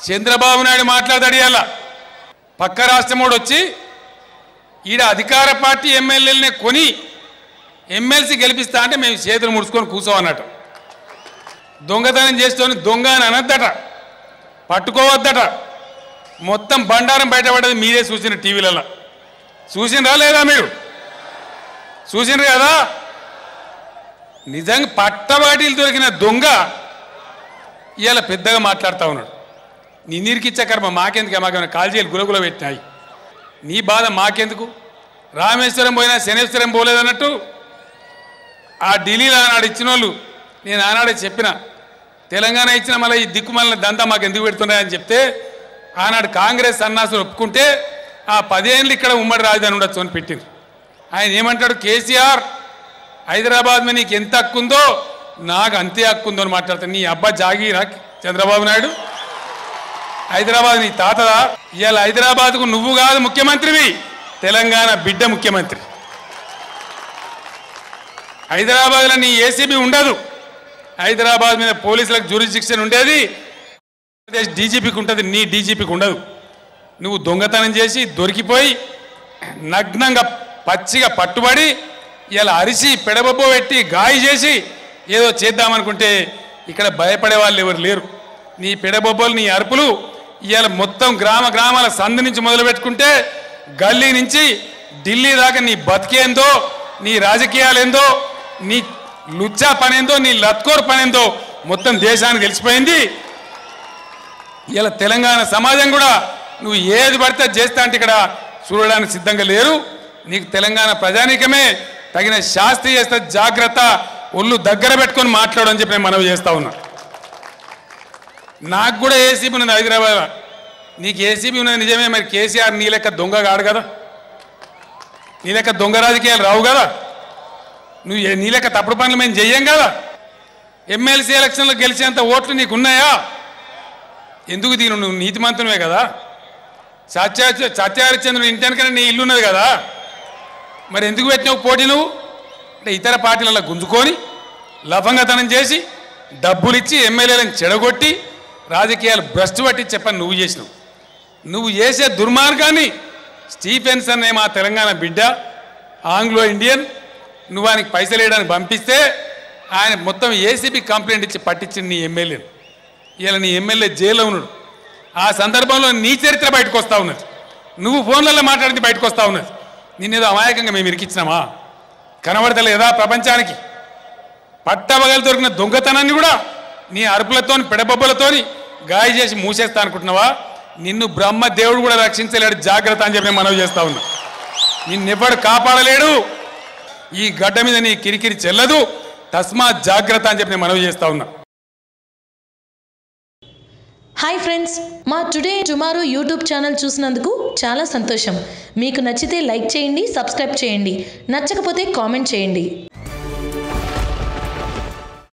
చంద్రబాబు నాయుడు మాట్లాడాడు ఇయాల పక్క రాష్ట్రమోడు వచ్చి ఈడ అధికార పార్టీ ఎమ్మెల్యేలనే కొని ఎమ్మెల్సీ గెలిపిస్తా అంటే మేము చేతులు ముడుచుకొని కూర్చోవన్నట్టు దొంగతనం చేస్తూనే దొంగ అని అనద్దట పట్టుకోవద్దట మొత్తం బండారం బయటపడ్డది మీరే చూసిన టీవీలలో చూసినరా లేదా మీరు చూసినారు కదా నిజంగా పట్టబాటీలు దొరికిన దొంగ ఇవాళ పెద్దగా మాట్లాడుతూ ఉన్నాడు నిన్నీరికిచ్చే కర్మ మాకెందుకు మాకేమైనా కాల్జీలు గులగుల పెట్టినాయి నీ బాధ మాకెందుకు రామేశ్వరం పోయినా శనేశ్వరం పోలేదన్నట్టు ఆ ఢిల్లీలో ఆనాడు ఇచ్చిన వాళ్ళు నేను ఆనాడే చెప్పిన తెలంగాణ ఇచ్చిన మళ్ళీ ఈ దిక్కుమల్ల దంతా మాకు ఎందుకు పెడుతున్నాయని చెప్తే ఆనాడు కాంగ్రెస్ సన్నాసులు ఒప్పుకుంటే ఆ 10 ఏళ్ళు ఇక్కడ ఉమ్మడి రాజధాని ఉండొచ్చు అని పెట్టింది ఆయన ఏమంటాడు కేసీఆర్ హైదరాబాద్ మీద నీకు ఎంత హక్కు ఉందో నాకు అంతే హక్కు ఉందో అని మాట్లాడతాను నీ అబ్బా జాగీరా చంద్రబాబు నాయుడు హైదరాబాద్ నీ తాతదా ఇవాళ హైదరాబాద్కు నువ్వు కాదు ముఖ్యమంత్రివి తెలంగాణ బిడ్డ ముఖ్యమంత్రి హైదరాబాద్లో నీ ఏసీబీ ఉండదు హైదరాబాద్ మీద పోలీసులకు జ్యూరిస్డిక్షన్ ఉండేది డీజీపీకి ఉంటుంది నీ డీజీపీకి ఉండదు నువ్వు దొంగతనం చేసి దొరికిపోయి నగ్నంగా పచ్చిగా పట్టుబడి ఇలా అరిసి పెడబొబ్బో పెట్టి గాయ చేసి ఏదో చేద్దామనుకుంటే ఇక్కడ భయపడే వాళ్ళు ఎవరు లేరు నీ పెడబొబ్బలు నీ అరుపులు ఇవాళ మొత్తం గ్రామాల సందు నుంచి మొదలు పెట్టుకుంటే గల్లీ నుంచి ఢిల్లీ దాకా నీ బతికేందో నీ రాజకీయాలేందో నీ లుచ్చా పనేందో నీ లత్కోర్ పనేందో మొత్తం దేశానికి తెలిసిపోయింది ఇలా తెలంగాణ సమాజం కూడా నువ్వు ఏది పడితే చేస్తా అంటే ఇక్కడ చూడడానికి సిద్ధంగా లేరు నీకు తెలంగాణ ప్రజానీకమే తగిన శాస్త్రి చేస్తే జాగ్రత్త ఒళ్ళు దగ్గర పెట్టుకొని మాట్లాడని చెప్పి నేను మనవి చేస్తా ఉన్నా నాకు కూడా ఏసీబీ ఉన్నది హైదరాబాద్ నీకు ఏసీబీ ఉన్నది నిజమే మరి కేసీఆర్ నీ లెక్క దొంగ కాడు కదా నీ లెక్క దొంగ రాజకీయాలు రావు కదా నువ్వు నీ లెక్క తప్పుడు పనులు మేము చెయ్యం కదా ఎమ్మెల్సీ ఎలక్షన్లో గెలిచేంత ఓట్లు నీకు ఉన్నాయా ఎందుకు దీని నువ్వు నీతిమంతునివే కదా సత్యహరిశ్చంద్రుడు ఇంటి వెనకనే నీ ఇల్లు ఉన్నది కదా మరి ఎందుకు పెట్టినావు పోటీ నువ్వు అంటే ఇతర పార్టీలలో గుంజుకొని లఫంగతనం చేసి డబ్బులు ఇచ్చి ఎమ్మెల్యేలను చెడగొట్టి రాజకీయాలు భ్రష్టు పట్టి చెప్పని నువ్వు చేసినావు నువ్వు చేసే దుర్మార్గాన్ని స్టీఫెన్సన్ మా తెలంగాణ బిడ్డ ఆంగ్లో ఇండియన్ నువ్వు ఆయనకి పైసలు వేయడానికి పంపిస్తే ఆయన మొత్తం ఏసీబీ కంప్లైంట్ ఇచ్చి పట్టించింది నీ ఎమ్మెల్యేను ఇలా నీ ఎమ్మెల్యే జైల్లో ఉన్నాడు ఆ సందర్భంలో నీ చరిత్ర బయటకు వస్తూ ఉన్నది నువ్వు ఫోన్లలో మాట్లాడింది బయటకు వస్తూ ఉన్నది నిన్నేదో అమాయకంగా మేము ఇరికిచ్చినామా కనబడతలేదా ప్రపంచానికి పట్టబగలు దొరికిన దొంగతనాన్ని కూడా నీ అరుపులతోని పెడబొబ్బలతోని గాయ చేసి మూసేస్తా అనుకుంటున్నావా నిన్ను బ్రహ్మ దేవుడు కూడా రక్షించలేడు జాగ్రత్త అని చెప్పి నేను మనవి చేస్తా ఉన్నా నిన్నెవ్వడు కాపాడలేడు ఈ గడ్డ మీద నీ కిరికిరి చెల్లదు తస్మాత్ జాగ్రత్త అని చెప్పి నేను మనవి చేస్తా ఉన్నా హాయ్ ఫ్రెండ్స్ మా టుడే టుమారో యూట్యూబ్ ఛానల్ చూసినందుకు చాలా సంతోషం మీకు నచ్చితే లైక్ చేయండి సబ్స్క్రైబ్ చేయండి నచ్చకపోతే కామెంట్ చేయండి